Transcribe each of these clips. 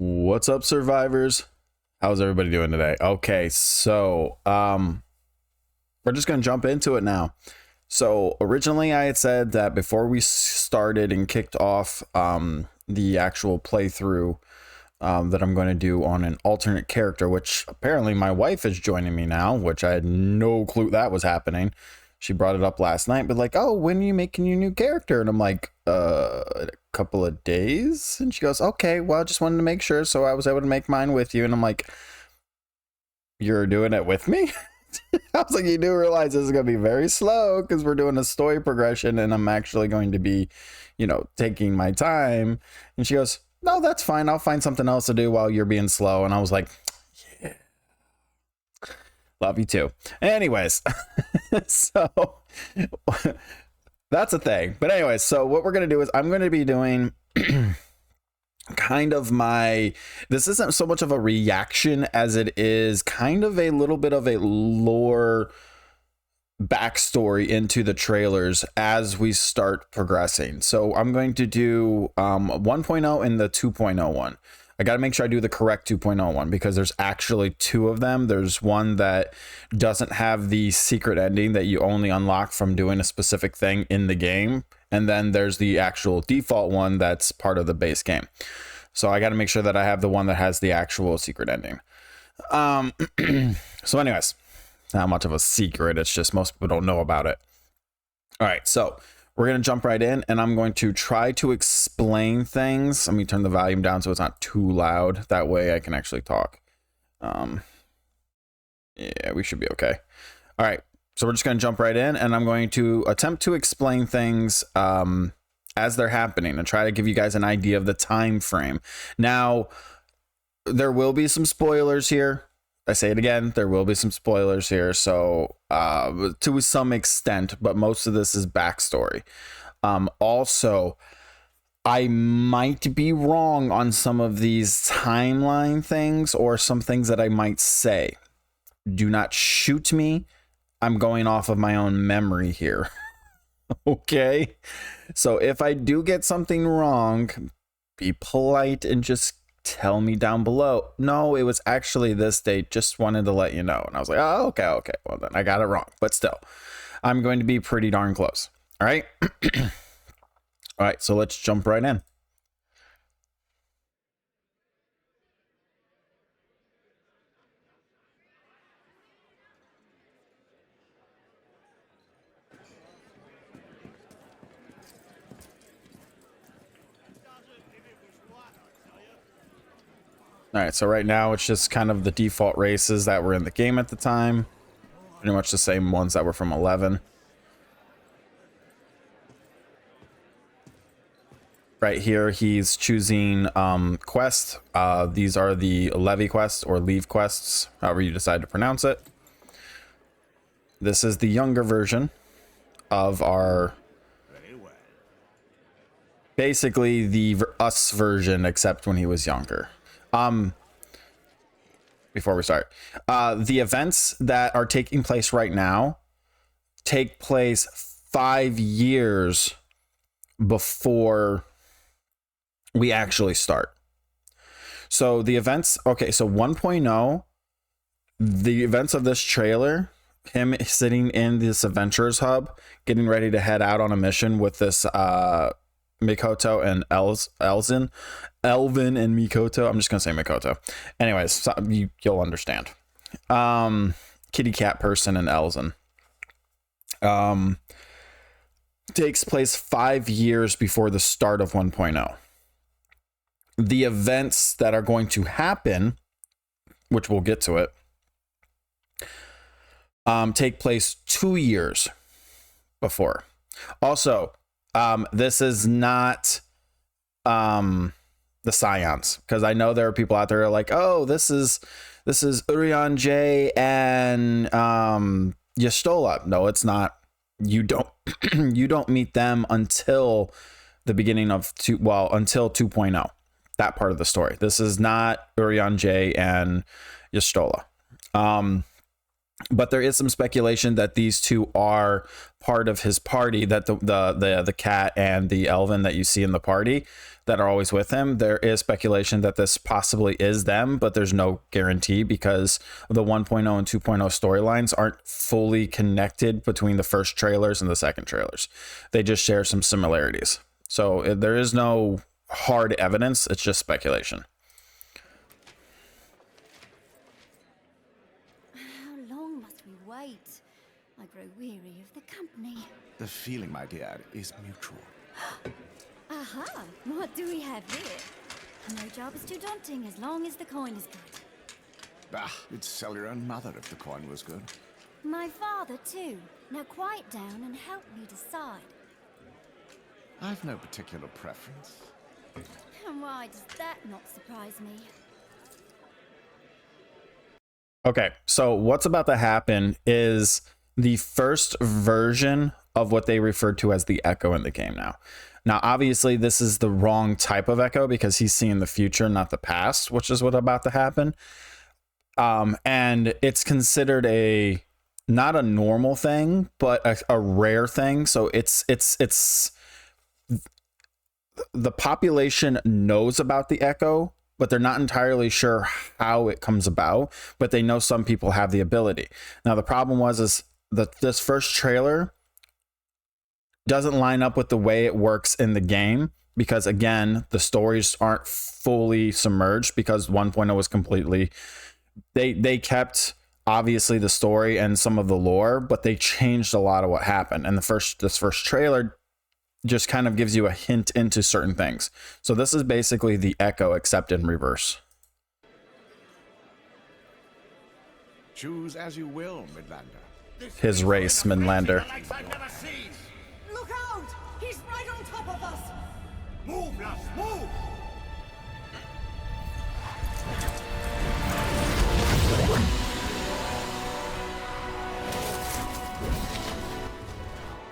What's up, survivors? How's everybody doing today? Okay, so we're just gonna jump into it now. So originally I had said that before we started and kicked off the actual playthrough that I'm going to do on an alternate character, which apparently my wife is joining me now, which I had no clue that was happening. She brought it up last night, but like, oh, when are you making your new character? And I'm like, a couple of days. And she goes, okay, well, I just wanted to make sure. So I was able to make mine with you. And I'm like, you're doing it with me? I was like, you do realize this is going to be very slow because we're doing a story progression and I'm actually going to be, taking my time. And she goes, no, that's fine. I'll find something else to do while you're being slow. And I was like, yeah, love you too. Anyways, so that's a thing. But anyways, so what we're going to do is I'm going to be doing kind of this isn't so much of a reaction as it is kind of a little bit of a lore backstory into the trailers as we start progressing. So I'm going to do 1.0 and the 2.0 one. I got to make sure I do the correct 2.0 one because there's actually two of them. There's one that doesn't have the secret ending that you only unlock from doing a specific thing in the game. And then there's the actual default one that's part of the base game. So I got to make sure that I have the one that has the actual secret ending. So anyways, not much of a secret. It's just most people don't know about it. All right, so we're going to jump right in and I'm going to try to explain things. Let me turn the volume down so it's not too loud. That way I can actually talk. Yeah, we should be okay. All right, so we're just going to jump right in and I'm going to attempt to explain things as they're happening and try to give you guys an idea of the time frame. Now, there will be some spoilers here. I say it again, there will be some spoilers here, so to some extent, but most of this is backstory. Also, I might be wrong on some of these timeline things or some things that I might say. Do not shoot me. I'm going off of my own memory here. Okay? So if I do get something wrong, be polite and just tell me down below. No, it was actually this date. Just wanted to let you know. And I was like, oh, okay. Well, then I got it wrong. But still, I'm going to be pretty darn close. All right. All right. So let's jump right in. All right, so right now it's just kind of the default races that were in the game at the time. Pretty much the same ones that were from 11. Right here, he's choosing quest. These are the levy quests or leave quests, however you decide to pronounce it. This is the younger version of our... basically the us version, except when he was younger. Before we start, the events that are taking place right now take place 5 years before we actually start. So the events, okay, so 1.0, the events of this trailer, him sitting in this adventurers hub, getting ready to head out on a mission with this Mikoto and Elvin and Mikoto. I'm just gonna say Mikoto. Anyways, so you'll understand. Kitty cat person and Elzen. Takes place 5 years before the start of 1.0. The events that are going to happen, which we'll get to it, take place 2 years before. Also, this is not the Scions, because I know there are people out there who are like, oh, this is Urian J and Yastola. No, it's not. You don't you don't meet them until the beginning of until 2.0. That part of the story. This is not Urian J and Yastola. But there is some speculation that these two are part of his party, that the cat and the elven that you see in the party that are always with him. There is speculation that this possibly is them, but there's no guarantee because the 1.0 and 2.0 storylines aren't fully connected between the first trailers and the second trailers. They just share some similarities. So there is no hard evidence. It's just speculation. How long must we wait? I grow weary of the company. The feeling, my dear, is mutual. Aha! What do we have here? No job is too daunting as long as the coin is good. Bah, you'd sell your own mother if the coin was good. My father, too. Now quiet down and help me decide. I've no particular preference. And why does that not surprise me? Okay, so what's about to happen is the first version of what they referred to as the Echo in the game now. Now, obviously, this is the wrong type of Echo because he's seeing the future, not the past, which is what's about to happen. And it's considered not a normal thing, but a rare thing. So it's the population knows about the Echo, but they're not entirely sure how it comes about, but they know some people have the ability. Now, the problem is that this first trailer doesn't line up with the way it works in the game because, again, the stories aren't fully submerged because 1.0 was completely... They kept, obviously, the story and some of the lore, but they changed a lot of what happened. And this first trailer just kind of gives you a hint into certain things. So this is basically the Echo, except in reverse. Choose as you will, Midlander. His race, Midlander. Look out! He's right on top of us! Move, lass, move!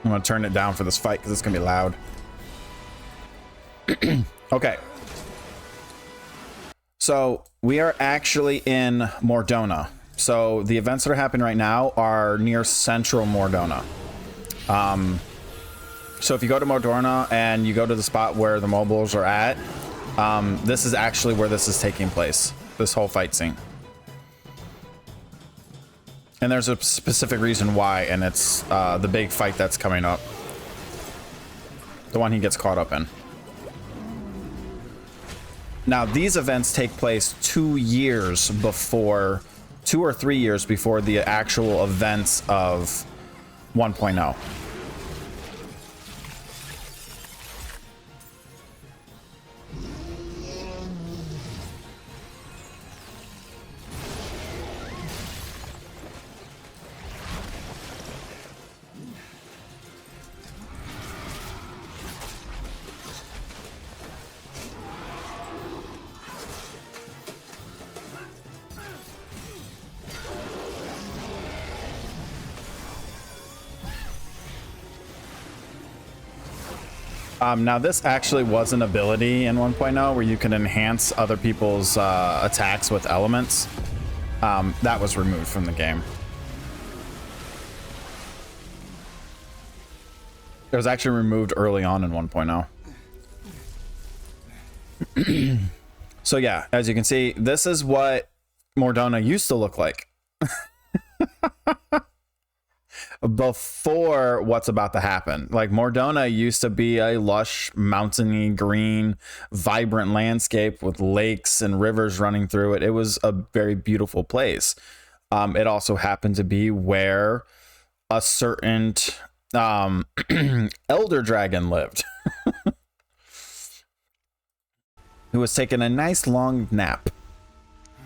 I'm going to turn it down for this fight because it's going to be loud. Okay. So we are actually in Mordona. So the events that are happening right now are near central Mordona. So if you go to Mordona and you go to the spot where the mobiles are at, this is actually where this is taking place. This whole fight scene. And there's a specific reason why, and it's the big fight that's coming up. The one he gets caught up in. Now, these events take place 2 years before, 2 or 3 years before the actual events of 1.0. Now, this actually was an ability in 1.0 where you can enhance other people's attacks with elements. That was removed from the game. It was actually removed early on in 1.0. So yeah, as you can see, this is what Mordona used to look like. Before what's about to happen. Like, Mordona used to be a lush, mountainy, green, vibrant landscape with lakes and rivers running through it. It was a very beautiful place. It also happened to be where a certain elder dragon lived. Who was taking a nice long nap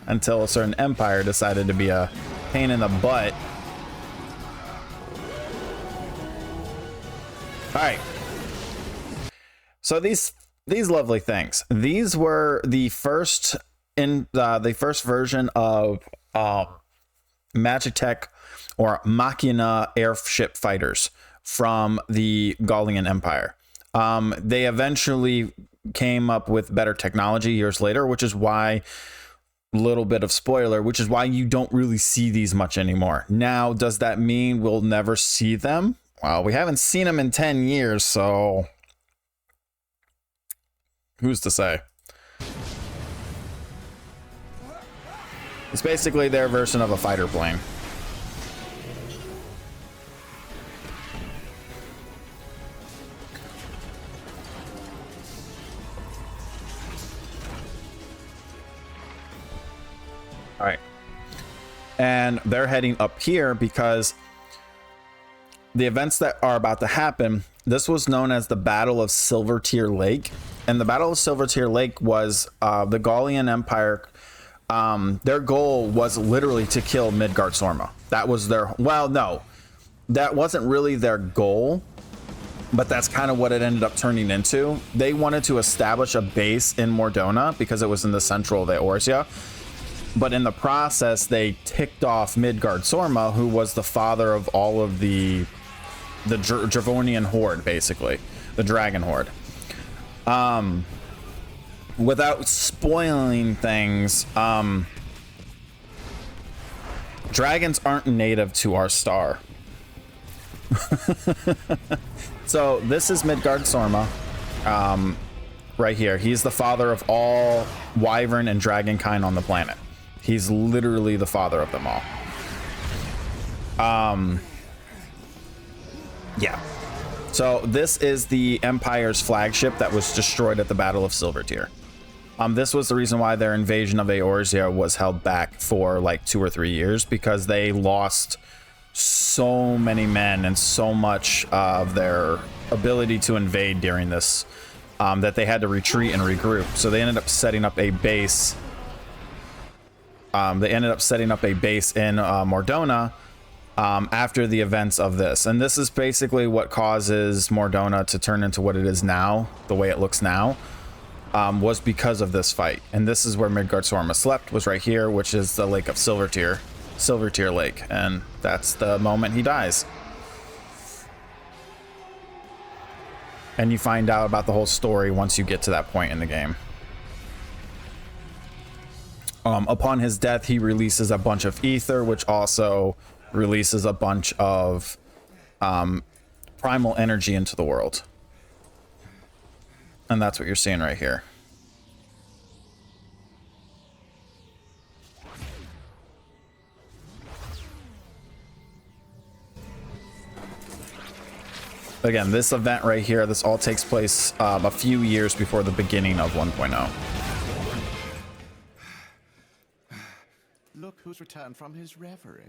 until a certain empire decided to be a pain in the butt. All right. So these lovely things. These were the first version of Magitech or Machina airship fighters from the Gallian Empire. They eventually came up with better technology years later, which is why little bit of spoiler, which is why you don't really see these much anymore. Now, does that mean we'll never see them? Well, we haven't seen them in 10 years, so who's to say? It's basically their version of a fighter plane. All right. And they're heading up here because the events that are about to happen, this was known as the Battle of Silvertear Lake. And the Battle of Silvertear Lake was the Gallian Empire. Their goal was literally to kill Midgard-Sorma. That was their, well, no, that wasn't really their goal, but that's kind of what it ended up turning into. They wanted to establish a base in Mordona because it was in the central of Eorzea. But in the process, they ticked off Midgard-Sorma, who was the father of all of the Dravonian horde, basically, the dragon horde. Without spoiling things, dragons aren't native to our star. So this is Midgard-Sorma, right here. He's the father of all wyvern and dragon kind on the planet. He's literally the father of them all. Yeah. So this is the Empire's flagship that was destroyed at the Battle of Silvertear. This was the reason why their invasion of Eorzea was held back for like 2 or 3 years, because they lost so many men and so much of their ability to invade during this, that they had to retreat and regroup. So they ended up setting up a base. They ended up setting up a base in Mordona after the events of this. And this is basically what causes Mordona to turn into what it is now, the way it looks now, was because of this fight. And this is where Midgard-Sorma slept, was right here, which is the Lake of Silvertear Lake. And that's the moment he dies. And you find out about the whole story once you get to that point in the game. Upon his death, he releases a bunch of ether, which also releases a bunch of primal energy into the world. And that's what you're seeing right here. Again, this event right here, this all takes place a few years before the beginning of 1.0. Look who's returned from his reverie.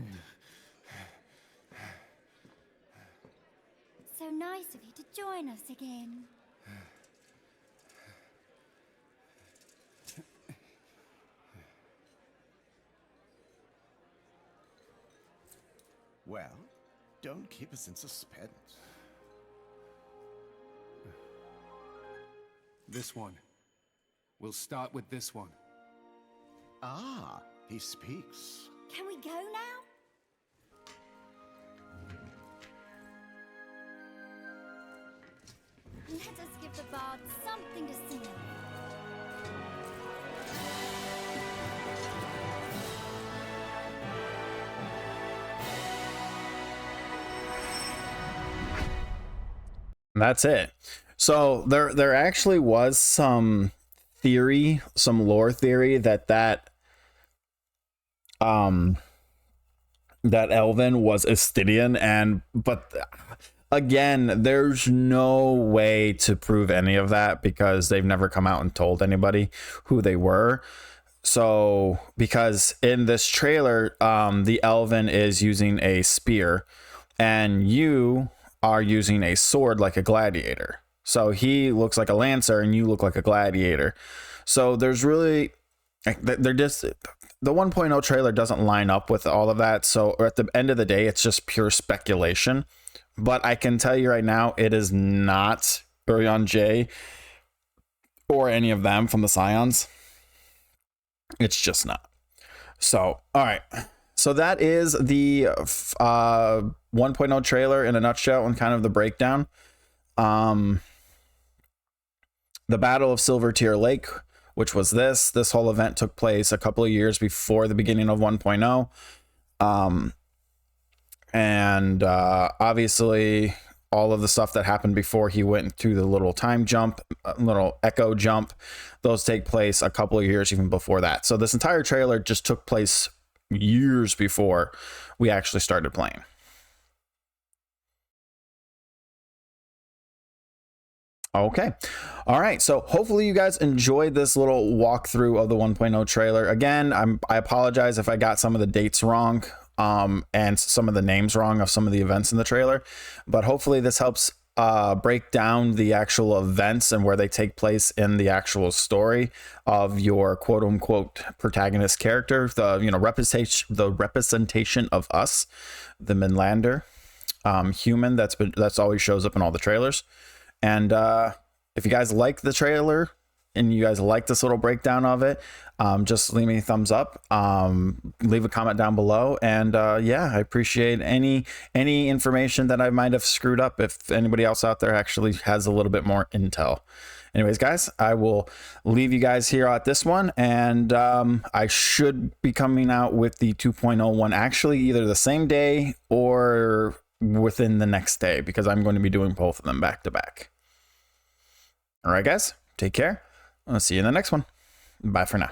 It's so nice of you to join us again. Well, don't keep us in suspense. This one. We'll start with this one. Ah, he speaks. Can we go now? Let us give the bard something to sing of. And that's it. So there actually was some theory, some lore theory that Elven was Estidian, but again, there's no way to prove any of that because they've never come out and told anybody who they were. So because in this trailer, the Elven is using a spear and you are using a sword like a gladiator. So he looks like a lancer and you look like a gladiator. So there's really, they're just, the 1.0 trailer doesn't line up with all of that. So at the end of the day, it's just pure speculation. But I can tell you right now, it is not Urion J or any of them from the Scions. It's just not. So, all right. So that is the 1.0 trailer in a nutshell and kind of the breakdown. The Battle of Silvertear Lake which was this. This whole event took place a couple of years before the beginning of 1.0. Obviously all of the stuff that happened before he went through the little time jump, little echo jump, those take place a couple of years even before that. So this entire trailer just took place years before we actually started playing. Okay. All right. So hopefully you guys enjoyed this little walkthrough of the 1.0 trailer. Again, I apologize if I got some of the dates wrong, and some of the names wrong of some of the events in the trailer, but hopefully this helps break down the actual events and where they take place in the actual story of your quote unquote protagonist character, the representation of us, the Mainlander human that's always shows up in all the trailers. And if you guys like the trailer and you guys like this little breakdown of it, just leave me a thumbs up, leave a comment down below, and yeah, I appreciate any information that I might have screwed up if anybody else out there actually has a little bit more intel. Anyways, guys, I will leave you guys here at this one, and I should be coming out with the 2.0 one actually either the same day or within the next day, because I'm going to be doing both of them back to back. All right, guys, take care. I'll see you in the next one. Bye for now.